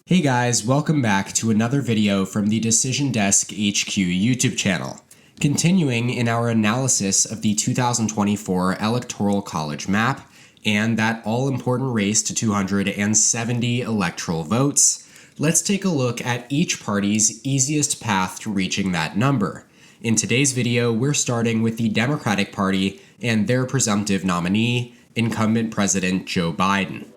Hey guys, welcome back to another video from the Decision Desk HQ YouTube channel. Continuing in our analysis of the 2024 Electoral College map and that all-important race to 270 electoral votes, let's take a look at each party's easiest path to reaching that number. In today's video, we're starting with the Democratic Party and their presumptive nominee, incumbent President Joe Biden.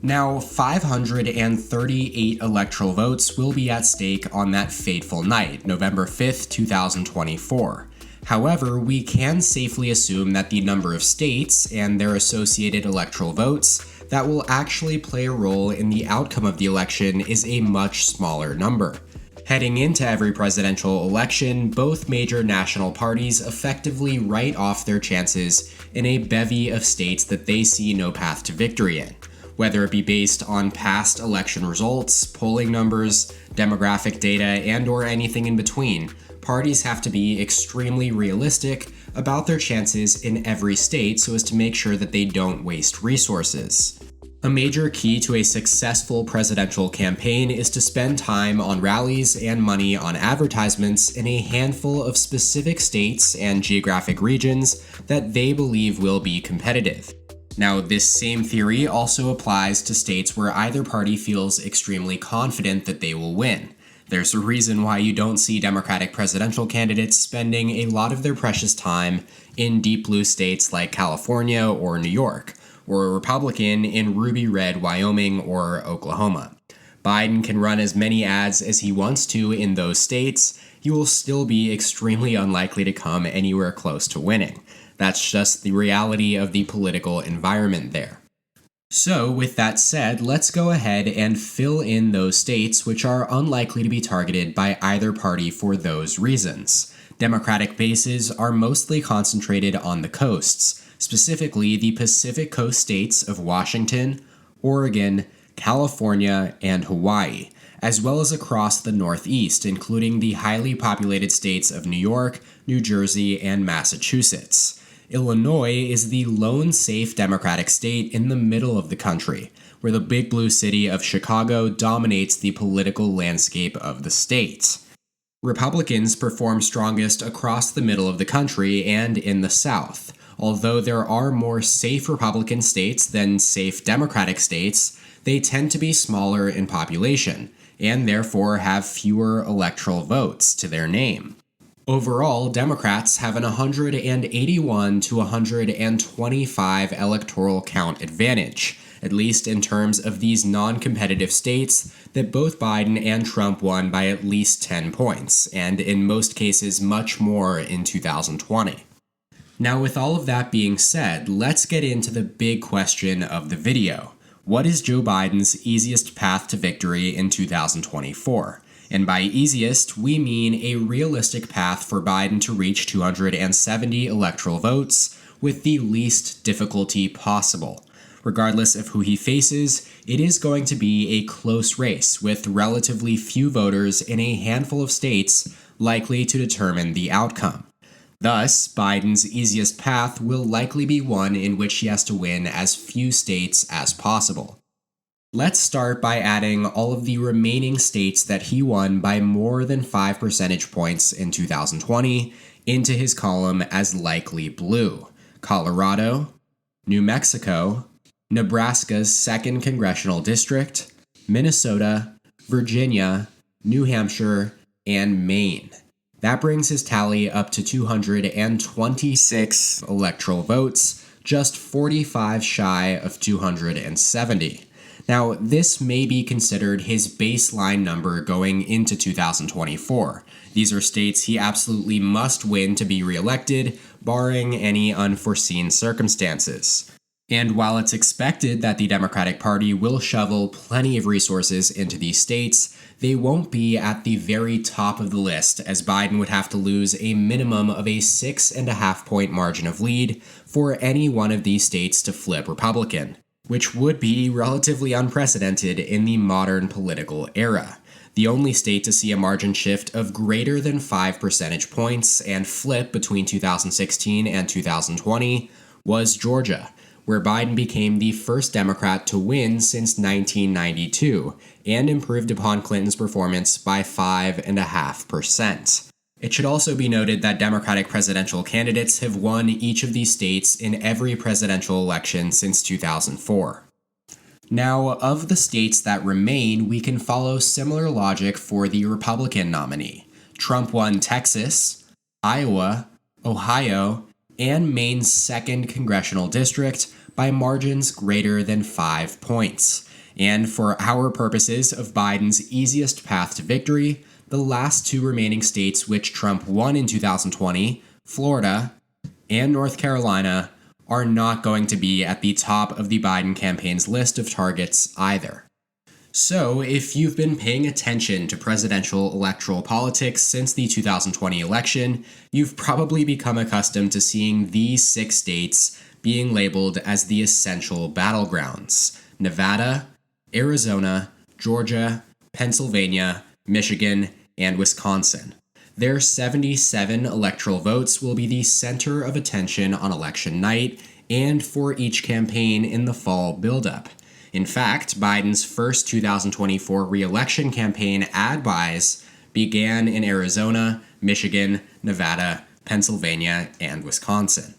Now, 538 electoral votes will be at stake on that fateful night, November 5th, 2024. However, we can safely assume that the number of states and their associated electoral votes that will actually play a role in the outcome of the election is a much smaller number. Heading into every presidential election, both major national parties effectively write off their chances in a bevy of states that they see no path to victory in. Whether it be based on past election results, polling numbers, demographic data, and/or anything in between, parties have to be extremely realistic about their chances in every state so as to make sure that they don't waste resources. A major key to a successful presidential campaign is to spend time on rallies and money on advertisements in a handful of specific states and geographic regions that they believe will be competitive. Now, this same theory also applies to states where either party feels extremely confident that they will win. There's a reason why you don't see Democratic presidential candidates spending a lot of their precious time in deep blue states like California or New York, or a Republican in ruby red Wyoming or Oklahoma. Biden can run as many ads as he wants to in those states, he will still be extremely unlikely to come anywhere close to winning. That's just the reality of the political environment there. So, with that said, let's go ahead and fill in those states which are unlikely to be targeted by either party for those reasons. Democratic bases are mostly concentrated on the coasts, specifically the Pacific Coast states of Washington, Oregon, California, and Hawaii, as well as across the Northeast, including the highly populated states of New York, New Jersey, and Massachusetts. Illinois is the lone safe Democratic state in the middle of the country, where the big blue city of Chicago dominates the political landscape of the state. Republicans perform strongest across the middle of the country and in the South. Although there are more safe Republican states than safe Democratic states, they tend to be smaller in population, and therefore have fewer electoral votes to their name. Overall, Democrats have an 181 to 125 electoral count advantage, at least in terms of these non-competitive states that both Biden and Trump won by at least 10 points, and in most cases much more in 2020. Now, with all of that being said, let's get into the big question of the video. What is Joe Biden's easiest path to victory in 2024? And by easiest, we mean a realistic path for Biden to reach 270 electoral votes with the least difficulty possible. Regardless of who he faces, it is going to be a close race with relatively few voters in a handful of states likely to determine the outcome. Thus, Biden's easiest path will likely be one in which he has to win as few states as possible. Let's start by adding all of the remaining states that he won by more than 5 percentage points in 2020 into his column as likely blue: Colorado, New Mexico, Nebraska's 2nd Congressional District, Minnesota, Virginia, New Hampshire, and Maine. That brings his tally up to 226 electoral votes, just 45 shy of 270. Now, this may be considered his baseline number going into 2024. These are states he absolutely must win to be reelected, barring any unforeseen circumstances. And while it's expected that the Democratic Party will shovel plenty of resources into these states, they won't be at the very top of the list, as Biden would have to lose a minimum of a 6.5-point margin of lead for any one of these states to flip Republican, which would be relatively unprecedented in the modern political era. The only state to see a margin shift of greater than 5 percentage points and flip between 2016 and 2020 was Georgia, where Biden became the first Democrat to win since 1992 and improved upon Clinton's performance by 5.5%. It should also be noted that Democratic presidential candidates have won each of these states in every presidential election since 2004. Now, of the states that remain, we can follow similar logic for the Republican nominee. Trump won Texas, Iowa, Ohio, and Maine's 2nd congressional district by margins greater than 5 points. And for our purposes of Biden's easiest path to victory, the last 2 remaining states which Trump won in 2020, Florida and North Carolina, are not going to be at the top of the Biden campaign's list of targets either. So, if you've been paying attention to presidential electoral politics since the 2020 election, you've probably become accustomed to seeing these 6 states being labeled as the essential battlegrounds: Nevada, Arizona, Georgia, Pennsylvania, Michigan, and Wisconsin. Their 77 electoral votes will be the center of attention on election night and for each campaign in the fall buildup. In fact, Biden's first 2024 re-election campaign ad buys began in Arizona, Michigan, Nevada, Pennsylvania, and Wisconsin.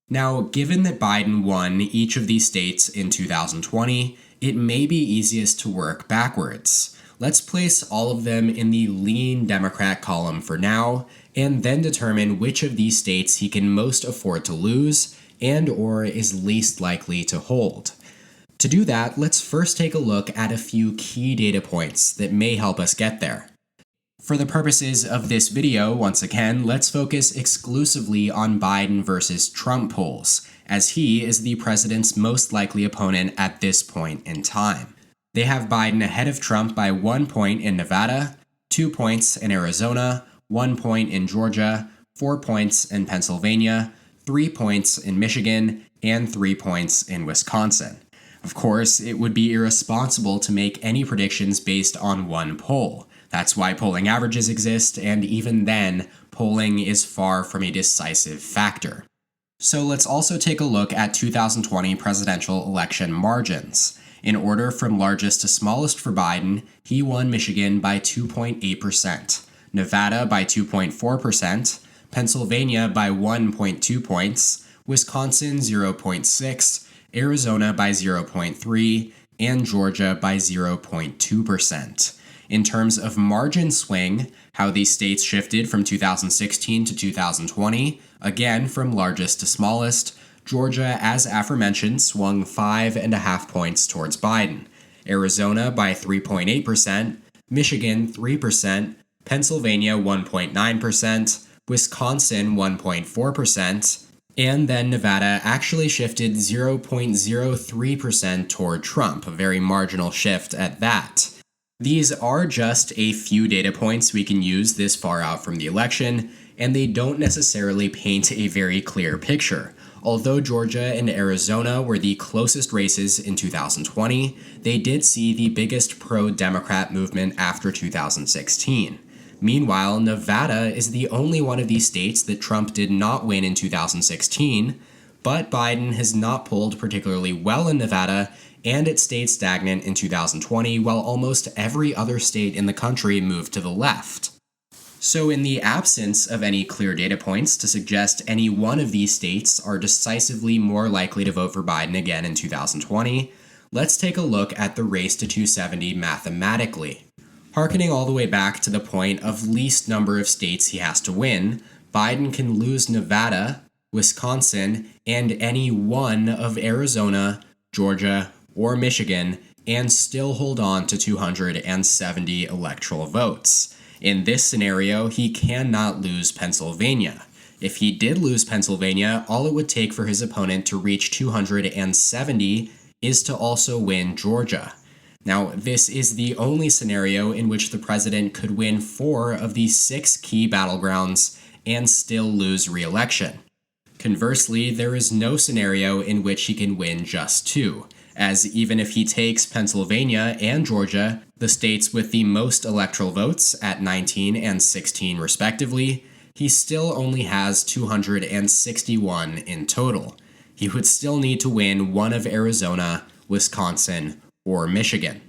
Now, given that Biden won each of these states in 2020, it may be easiest to work backwards. Let's place all of them in the lean Democrat column for now, and then determine which of these states he can most afford to lose and/or is least likely to hold. To do that, let's first take a look at a few key data points that may help us get there. For the purposes of this video, once again, let's focus exclusively on Biden versus Trump polls, as he is the president's most likely opponent at this point in time. They have Biden ahead of Trump by 1 point in Nevada, 2 points in Arizona, 1 point in Georgia, 4 points in Pennsylvania, 3 points in Michigan, and 3 points in Wisconsin. Of course, it would be irresponsible to make any predictions based on one poll. That's why polling averages exist, and even then, polling is far from a decisive factor. So let's also take a look at 2020 presidential election margins. In order from largest to smallest for Biden, he won Michigan by 2.8%, Nevada by 2.4%, Pennsylvania by 1.2 points, Wisconsin 0.6, Arizona by 0.3, and Georgia by 0.2%. In terms of margin swing, how these states shifted from 2016 to 2020, again from largest to smallest, Georgia, as aforementioned, swung 5.5 points towards Biden, Arizona by 3.8%, Michigan 3%, Pennsylvania 1.9%, Wisconsin 1.4%, and then Nevada actually shifted 0.03% toward Trump, a very marginal shift at that. These are just a few data points we can use this far out from the election, and they don't necessarily paint a very clear picture. Although Georgia and Arizona were the closest races in 2020, they did see the biggest pro-Democrat movement after 2016. Meanwhile, Nevada is the only one of these states that Trump did not win in 2016, but Biden has not polled particularly well in Nevada, and it stayed stagnant in 2020 while almost every other state in the country moved to the left. So in the absence of any clear data points to suggest any one of these states are decisively more likely to vote for Biden again in 2020, let's take a look at the race to 270 mathematically. Harkening all the way back to the point of least number of states he has to win, Biden can lose Nevada, Wisconsin, and any one of Arizona, Georgia, or Michigan, and still hold on to 270 electoral votes. In this scenario, he cannot lose Pennsylvania. If he did lose Pennsylvania, all it would take for his opponent to reach 270 is to also win Georgia. Now, this is the only scenario in which the president could win 4 of the 6 key battlegrounds and still lose re-election. Conversely, there is no scenario in which he can win just 2. as even if he takes Pennsylvania and Georgia, the states with the most electoral votes at 19 and 16 respectively, he still only has 261 in total. He would still need to win one of Arizona, Wisconsin, or Michigan.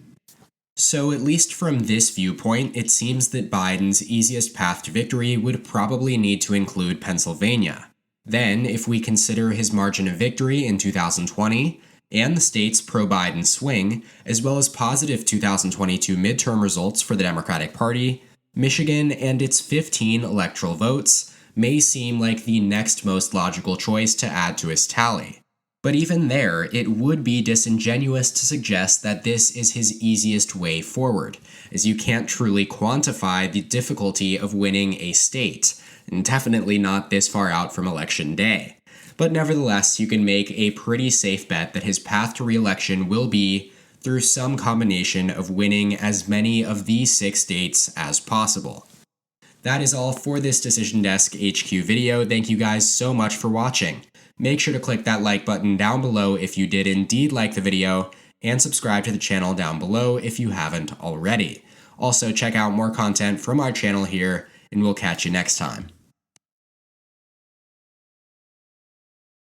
So at least from this viewpoint, it seems that Biden's easiest path to victory would probably need to include Pennsylvania. Then, if we consider his margin of victory in 2020, and the state's pro-Biden swing, as well as positive 2022 midterm results for the Democratic Party, Michigan and its 15 electoral votes may seem like the next most logical choice to add to his tally. But even there, it would be disingenuous to suggest that this is his easiest way forward, as you can't truly quantify the difficulty of winning a state, and definitely not this far out from Election Day. But nevertheless, you can make a pretty safe bet that his path to re-election will be through some combination of winning as many of these 6 states as possible. That is all for this Decision Desk HQ video. Thank you guys so much for watching. Make sure to click that like button down below if you did indeed like the video, and subscribe to the channel down below if you haven't already. Also, check out more content from our channel here, and we'll catch you next time.